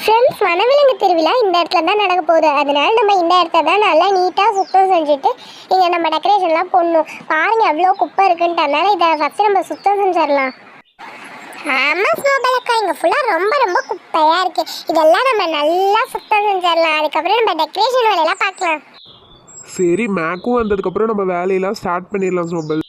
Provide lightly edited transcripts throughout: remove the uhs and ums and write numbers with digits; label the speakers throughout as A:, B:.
A: Friends, வனவிலங்கு திருவிழா இந்த இடத்துல தான் நடக்க போகுது. அதனால நம்ம இந்த இடத்த தான் நல்லா நீட்டாக சுத்தம் செஞ்சுட்டு இங்கே நம்ம டெக்கரேஷன்லாம் போடணும். பாருங்கள் எவ்வளோ குப்பை இருக்குன்ட்டு. அதனால இதை ஃபஸ்ட்டு நம்ம சுத்தம் செஞ்சிடலாம். ஆமாம் ஸ்னோபலக்கா, இங்கே ஃபுல்லாக ரொம்ப ரொம்ப குப்பையாக இருக்குது. இதெல்லாம் நம்ம நல்லா சுத்தம் செஞ்சிடலாம். அதுக்கப்புறம் நம்ம டெக்கரேஷன் வேலையெல்லாம் பார்க்கலாம்.
B: சரி, மேக்கும் வந்ததுக்கப்புறம் நம்ம வேலையெல்லாம் ஸ்டார்ட் பண்ணிடலாம் ஸ்னோபல்.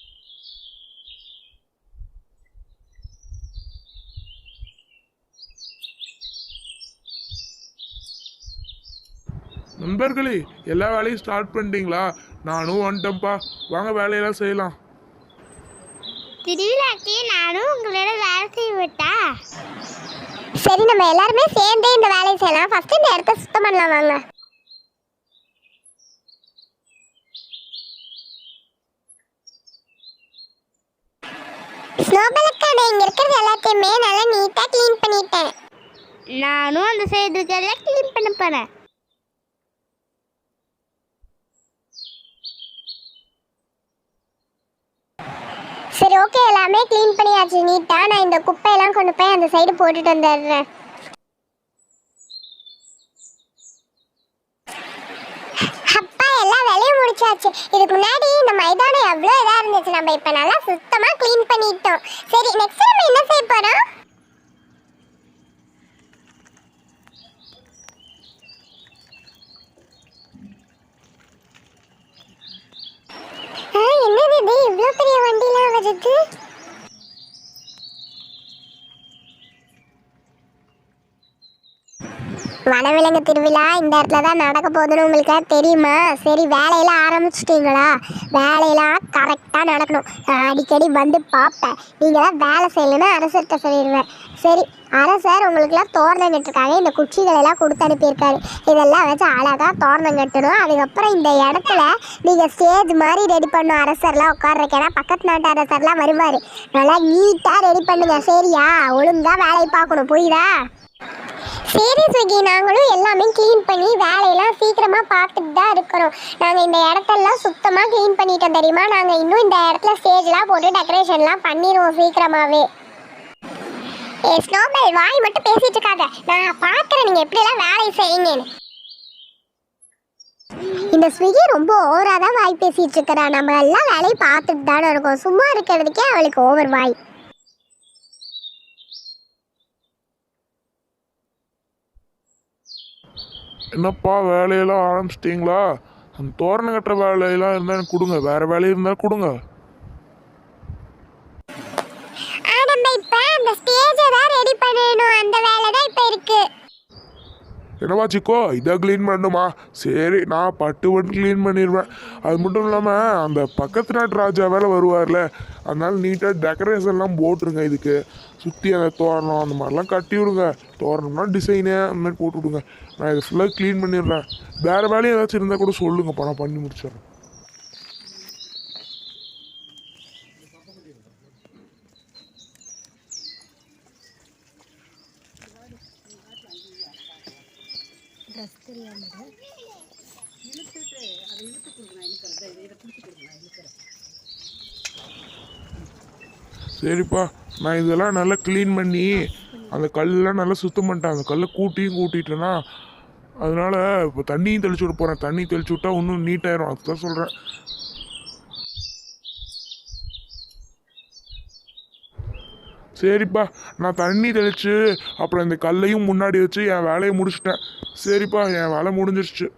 B: நண்பர்களே, எல்லா வேலையும் ஸ்டார்ட் பண்ணிட்டீங்களா? நானும் வந்துட்டேன்ப்பா. வாங்க வேலையெல்லாம் செய்யலாம்.
A: திருவிழாக்கு நானும் உங்களோட வேலை செய்ய விட்டா. சரி, நம்ம எல்லாருமே சேர்ந்தே இந்த வேலையை செய்யலாம். ஃபர்ஸ்ட் இந்த இடத்த சுத்தம் பண்ணலாம் வாங்க. ஸ்னோபலக்கா, நான் இங்க இருக்கிறது எல்லாத்தையுமே நல்லா நீட்டா க்ளீன் பண்ணிட்டேன். நானும் அந்த சைடுக்கெல்லாம் க்ளீன் பண்ண போறேன். சரி, ஓகே, எல்லாமே க்ளீன் பண்ணியாச்சு நீட்டா. நான் இந்த குப்பையெல்லாம் கொண்டு போய் அந்த சைடு போட்டுட்டு வந்துடுறேன். அப்பா, எல்லா வேலையும் முடிச்சாச்சு. இதுக்கு முன்னாடி இந்த மைதானம் எவ்வளோ இதாக இருந்துச்சு. நம்ம இப்போ நல்லா சுத்தமாக க்ளீன் பண்ணிட்டோம். சரி, நெக்ஸ்ட் நம்ம என்ன செய்ய போகிறோம்? என்னது இது, இவ்வளோ பெரிய வண்டிலாம் வருது? வனவிலங்கு திருவிழா இந்த இடத்துல தான் நடக்க போகுதுன்னு உங்களுக்கு தெரியுமா? சரி, வேலையெல்லாம் ஆரம்பிச்சிட்டிங்களா? வேலையெல்லாம் கரெக்டாக நடக்கணும். நான் அடிக்கடி வந்து பார்ப்பேன். நீங்கள் தான் வேலை செய்யலைன்னு அரசர்கிட்ட சொல்லிடுவேன். சரி, அரசர் உங்களுக்குலாம் தோரணம் கட்டிருக்காங்க. இந்த குச்சிகளெல்லாம் கொடுத்து அனுப்பியிருக்காரு. இதெல்லாம் வச்சு அழகாக தோரணம் கட்டணும். அதுக்கப்புறம் இந்த இடத்துல நீங்கள் ஸ்டேஜ் மாதிரி ரெடி பண்ணணும். அரசர்லாம் உட்கார்றதுக்கு, ஏன்னா பக்கத்து நாட்டு அரசர்லாம் வருவார். நல்லா நீட்டாக ரெடி பண்ணுங்க. சரியா? ஒழுங்காக வேலையை பார்க்கணும், புரியுதா? சரி சுகி, நாங்களும் எல்லாமே க்ளீன் பண்ணி வேலையெல்லாம் சீக்கிரமாக பார்த்துட்டு தான் இருக்கிறோம். நாங்கள் இந்த இடத்தெல்லாம் சுத்தமாக க்ளீன் பண்ணிட்டோம் தெரியுமா? நாங்கள் இன்னும் இந்த இடத்துல ஸ்டேஜ்லாம் போட்டு டெக்கரேஷன்லாம் பண்ணிடுவோம் சீக்கிரமாகவே. ஸ்னோபல், வாய் மட்டும் பேசிட்டு இருக்காங்க. நான் பார்க்குறேன் நீங்கள் எப்படியெல்லாம் வேலை செய்யுங்கன்னு. இந்த ஸ்விகி ரொம்ப ஓவராக தான் வாய் பேசிகிட்டு இருக்கிறா. நம்ம எல்லாம் வேலையை பார்த்துட்டு தானே இருக்கோம். சும்மா இருக்கிறதுக்கே அவளுக்கு ஓவர் வாய்.
B: என்னப்பா, வேலையெல்லாம் ஆரம்பிச்சிட்டிங்களா? அந்த தோரணம் கட்டுற வேலையெல்லாம் இருந்தால் எனக்கு கொடுங்க. வேறு வேலை இருந்தால் கொடுங்க.
A: நம்ம இப்போ அந்த ஸ்டேஜை தான் ரெடி பண்ணணும். அந்த வேலை தான் இப்போ இருக்கு.
B: என்னவா சிக்கோ, இதை க்ளீன் பண்ணணுமா? சரி, நான் பட்டு மட்டும் க்ளீன் பண்ணிடுவேன். அது மட்டும் இல்லாமல் அந்த பக்கத்து நாட்டு ராஜா வேலை வருவார்ல, அதனால நீட்டாக டெக்கரேஷன்லாம் போட்டுருங்க. இதுக்கு சுற்றி அந்த தோரணம் அந்த மாதிரிலாம் கட்டி விடுங்க. தோரணம்னா டிசைனு அந்த மாதிரி போட்டு விடுங்க. நான் இதை ஃபுல்லாக க்ளீன் பண்ணிடுறேன். வேறு வேலையும் ஏதாச்சும் இருந்தால் கூட சொல்லுங்கப்பா, நான் பண்ணி முடிச்சிடுறேன். சரிப்பா, நான் இதெல்லாம் நல்லா க்ளீன் பண்ணி அந்த கல்லெலாம் நல்லா சுத்தம் பண்ணிட்டேன். அந்த கல்லை கூட்டிட்டேன்னா அதனால் இப்போ தண்ணியும் தெளிச்சு விட போகிறேன். தண்ணி தெளிச்சு விட்டா இன்னும் நீட்டாயிரும். அதுதான் சொல்கிறேன். சரிப்பா, நான் தண்ணி தெளித்து அப்புறம் இந்த கல்லையும் முன்னாடி வச்சு என் வேலையை முடிச்சிட்டேன். சரிப்பா, என் வேலை முடிஞ்சிருச்சு.